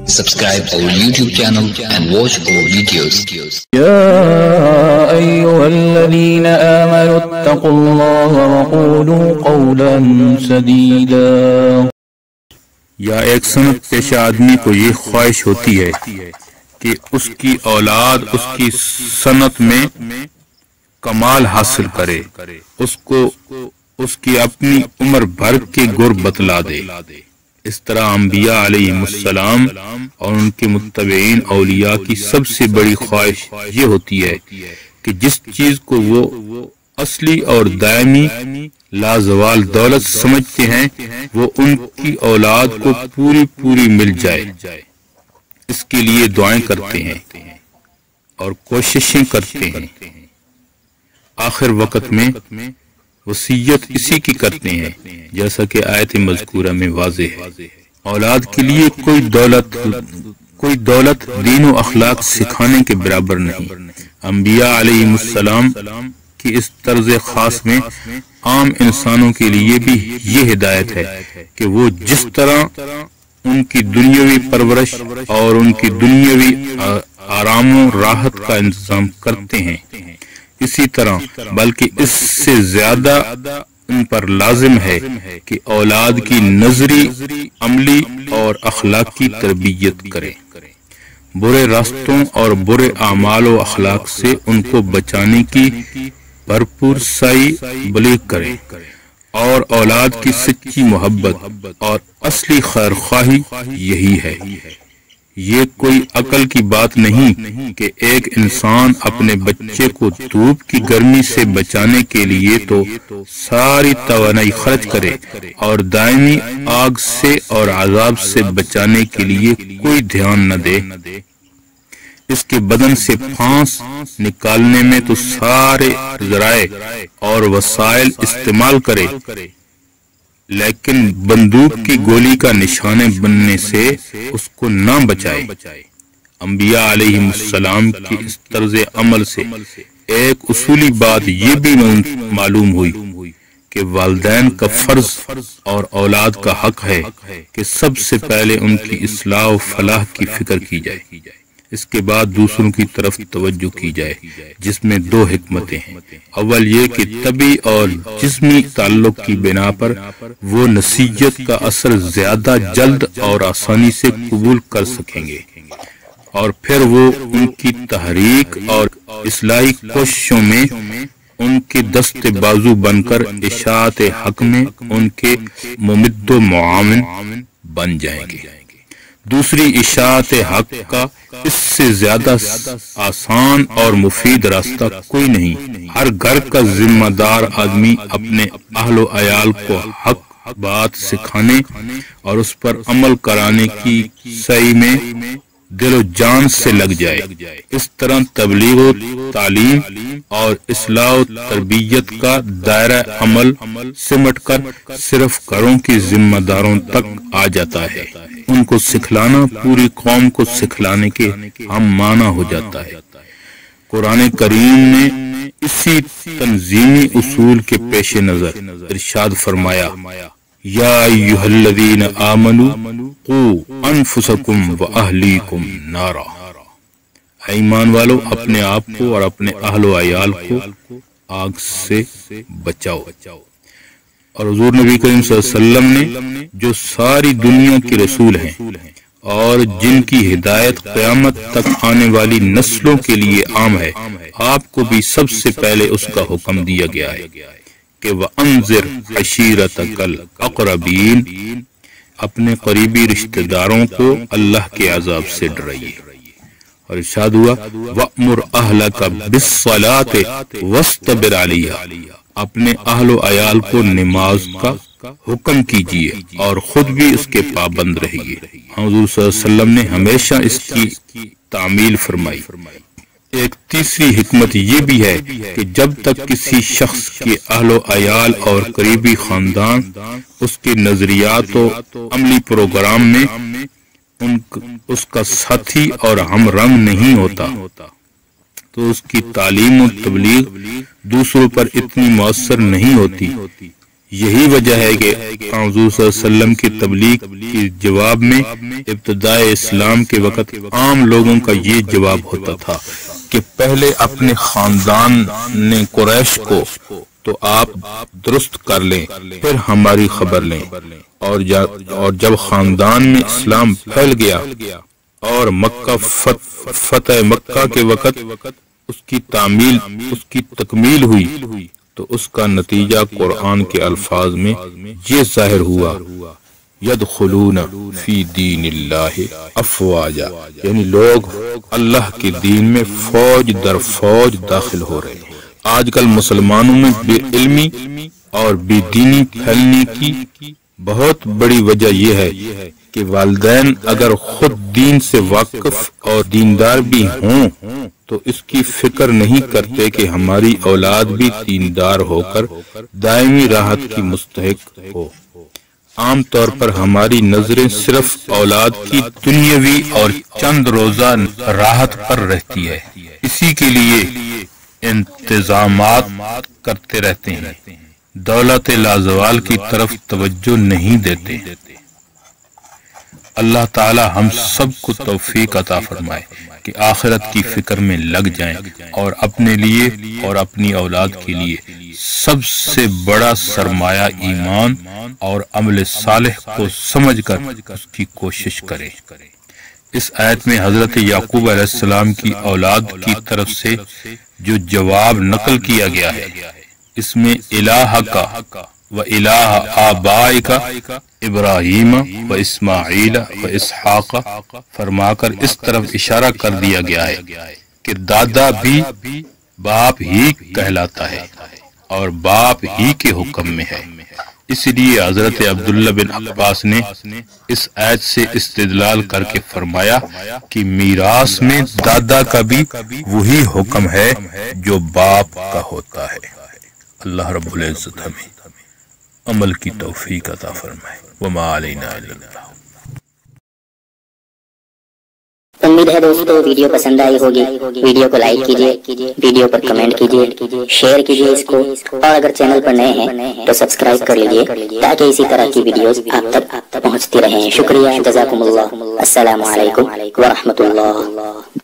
Subscribe our YouTube channel and watch our videos. يا أيها الذين آمنوا اتقوا الله وقولوا قولا سديدا. یا ایک سنت پیشہ آدمی کو یہ خواہش ہوتی ہے کہ اس کی اولاد اس کی سنت میں کمال حاصل کرے، اس کو اس کی اپنی عمر بھر کے گر بتلا دے۔ اس طرح انبیاء علیہ السلام اور ان کے متبعین اولیاء کی سب سے بڑی خواہش یہ ہوتی ہے کہ جس چیز کو وہ اصلی اور دائمی لازوال دولت سمجھتے ہیں وہ ان کی اولاد کو پوری مل جائے۔ اس کے لیے دعائیں کرتے ہیں اور کوششیں کرتے ہیں، آخر وقت میں وصیت اسی کی کرتے ہیں، جیسا کہ آیت مذکورہ میں واضح ہے۔ اولاد کے لیے کوئی دولت دین و اخلاق سکھانے کے برابر نہیں۔ انبیاء علیہ السلام کی اس طرز خاص میں عام انسانوں کے لیے بھی یہ ہدایت ہے کہ وہ جس طرح ان کی دنیاوی پرورش اور ان کی دنیاوی آرام و راحت کا انتظام کرتے ہیں، اسی طرح بلکہ اس سے زیادہ ان پر لازم ہے کہ اولاد کی نظری، عملی اور اخلاقی تربیت کریں، برے راستوں اور برے اعمال و اخلاق سے ان کو بچانے کی بھرپور سعی بلیغ کریں، اور اولاد کی سچی محبت اور اصلی خیر خواہی یہی ہے۔ یہ کوئی عقل کی بات نہیں کہ ایک انسان اپنے بچے کو دھوپ کی گرمی سے بچانے کے لیے تو ساری توانائی خرچ کرے اور دائمی آگ سے اور عذاب سے بچانے کے لیے کوئی دھیان نہ دے۔ اس کے بدن سے پھانس نکالنے میں تو سارے ذرائع اور وسائل استعمال کرے، لیکن بندوق کی گولی کا نشانے بننے سے اس کو نہ بچائے۔ انبیاء علیہ السلام کی اس طرز عمل سے ایک اصولی بات یہ بھی معلوم ہوئی کہ والدین کا فرض اور اولاد کا حق ہے کہ سب سے پہلے ان کی اصلاح و فلاح کی فکر کی جائے، اس کے بعد دوسروں کی طرف توجہ کی جائے، جس میں دو حکمتیں ہیں۔ اول یہ کہ طبعی اور جسمی تعلق کی بنا پر وہ نصیحت کا اثر زیادہ جلد اور آسانی سے قبول کر سکیں گے، اور پھر وہ ان کی تحریک اور اصلاحی کوششوں میں ان کے دست بازو بن کر اشاعت حق میں ان کے ممد و معاون بن جائیں گے۔ دوسری اشاعت حق کا اس سے زیادہ آسان اور مفید راستہ کوئی نہیں۔ ہر گھر کا ذمہ دار آدمی اپنے اہل و عیال کو حق بات سکھانے اور اس پر عمل کرانے کی سعی میں دل و جان سے لگ جائے۔ اس طرح تبلیغ و تعلیم اور اصلاح و تربیت کا دائرہ عمل سمٹ کر صرف گھروں کے ذمہ داروں تک آ جاتا ہے۔ ان کو سکھلانا پوری قوم کو سکھلانے کے ہم معنی ہو جاتا ہے۔ قرآن کریم نے اسی تنظیمی اصول کے پیش نظر ارشاد فرمایا، یا ایھا الذین آمنوا قوا انفسکم واہلیکم نارا، اے ایمان والو اپنے آپ کو اور اپنے اہل و عیال کو آگ سے بچاؤ۔ اور حضور نبی کریم صلی اللہ علیہ وسلم نے جو ساری دنیا کے رسول ہیں اور جن کی ہدایت قیامت تک آنے والی نسلوں کے لیے عام ہے، آپ کو بھی سب سے پہلے اس کا حکم دیا گیا ہے کہ وَأَنذِرْ عَشِيرَتَكَ الْأَقْرَبِينَ، اپنے قریبی رشتہ داروں کو اللہ کے عذاب سے ڈرائیے۔ اور ارشاد ہوا وَأْمُرْ أَهْلَكَ بِالصَّلَاةِ وَاسْتَبِرْ عَلَيْهَا، اپنے اہل و عیال کو نماز کا حکم کیجیے اور خود بھی اس کے پابند رہیے۔ حضور صلی اللہ علیہ وسلم نے ہمیشہ اس کی تعمیل فرمائی۔ ایک تیسری حکمت یہ بھی ہے کہ جب تک کسی شخص کے اہل و عیال اور قریبی خاندان اس کے نظریات و عملی پروگرام میں اس کا ساتھی اور ہم رنگ نہیں ہوتا تو اس کی تعلیم و تبلیغ دوسروں پر اتنی مؤثر نہیں ہوتی یہی وجہ ہے کہ حضور صلی اللہ علیہ وسلم کی تبلیغ کے جواب میں ابتدائے اسلام کے وقت عام لوگوں کا یہ جواب ہوتا تھا کہ پہلے اپنے خاندان نے قریش کو تو آپ درست کر لیں، پھر ہماری خبر لیں، اور جب خاندان میں اسلام پھیل گیا اور مکہ فتح مکہ کے وقت اس کی تکمیل ہوئی تو اس کا نتیجہ قرآن کے الفاظ میں یہ ظاہر ہوا، یدخلون فی دین اللہ افواجا، یعنی لوگ اللہ کے دین میں فوج در فوج داخل ہو رہے ہیں۔ آج کل مسلمانوں میں بے علمی اور بے دینی پھیلنے کی بہت بڑی وجہ یہ ہے کہ والدین اگر خود دین سے واقف اور دیندار بھی ہوں تو اس کی فکر نہیں کرتے کہ ہماری اولاد بھی دیندار ہو کر دائمی راحت کی مستحق ہو۔ عام طور پر ہماری نظریں صرف اولاد کی دنیاوی اور چند روزہ راحت پر رہتی ہے، اسی کے لیے انتظامات کرتے رہتے ہیں، دولت لازوال کی طرف توجہ نہیں دیتے۔ اللہ تعالی ہم سب کو توفیق عطا فرمائے کہ آخرت کی فکر میں لگ جائیں اور اپنے لیے اور اپنی اولاد کے لیے سب سے بڑا سرمایہ ایمان اور عمل صالح کو سمجھ کر اس کی کوشش کریں۔ اس آیت میں حضرت یعقوب علیہ السلام کی اولاد کی طرف سے جو جواب نقل کیا گیا ہے، اس میں الہ کا و الہ آبائک ابراہیم و اسماعیل و اسحاق فرما کر اس طرف اشارہ کر دیا گیا ہے کہ دادا بھی باپ ہی کہلاتا ہے اور باپ ہی کے حکم میں ہے۔ اس لیے حضرت عبداللہ بن عباس نے اس آیت سے استدلال کر کے فرمایا کہ میراث میں دادا کا بھی وہی حکم ہے جو باپ کا ہوتا ہے۔ اللہ رب العزت ہمیں عمل کی توفیق عطا فرمائے۔ وما علینا الا البلاغ۔ امید ہے دوستو ویڈیو پسند آئی ہوگی، ویڈیو کو لائک کیجئے، ویڈیو پر کمنٹ کیجئے، شیئر کیجئے اس کو، اور اگر چینل پر نئے ہیں تو سبسکرائب کر لیجئے تاکہ اسی طرح کی ویڈیوز آپ تک پہنچتی رہیں۔ شکریہ، جزاکم اللہ، السلام علیکم ورحمۃ اللہ۔